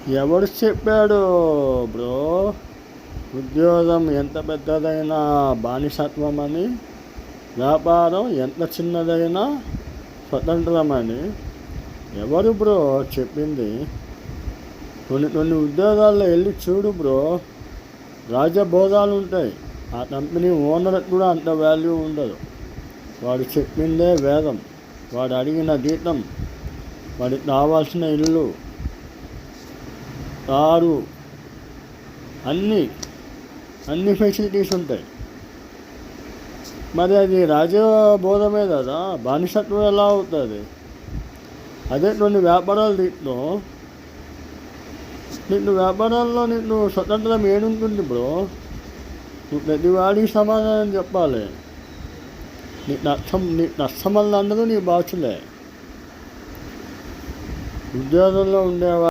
ఎవడు చెప్పాడు బ్రో? ఉద్యోగం ఎంత పెద్దదైనా బానిసత్వం అని, వ్యాపారం ఎంత చిన్నదైనా స్వతంత్రమని ఎవరు బ్రో చెప్పింది? కొన్ని ఉద్యోగాల్లో వెళ్ళి చూడు బ్రో, రాజభోగాలు ఉంటాయి. ఆ కంపెనీ ఓనర్కి కూడా అంత వాల్యూ ఉండదు. వాడు చెప్పిందే వేదం, వాడు అడిగిన జీతం, వాడికి కావాల్సిన ఇల్లు, కారు, అన్ని ఫెసిలిటీస్ ఉంటాయి. మరి అది రాజబోధమే కదా, బానిసత్వం ఎలా అవుతుంది? అదే కొన్ని వ్యాపారాలు వ్యాపారాల్లో నీకు స్వతంత్రం ఏడుంటుంది బ్రో? నువ్వు ప్రతివాడికి సమాధానం చెప్పాలి. నీకు నష్టం వల్ల అందరూ నీ బాసులే. ఉద్యోగంలో ఉండేవాడు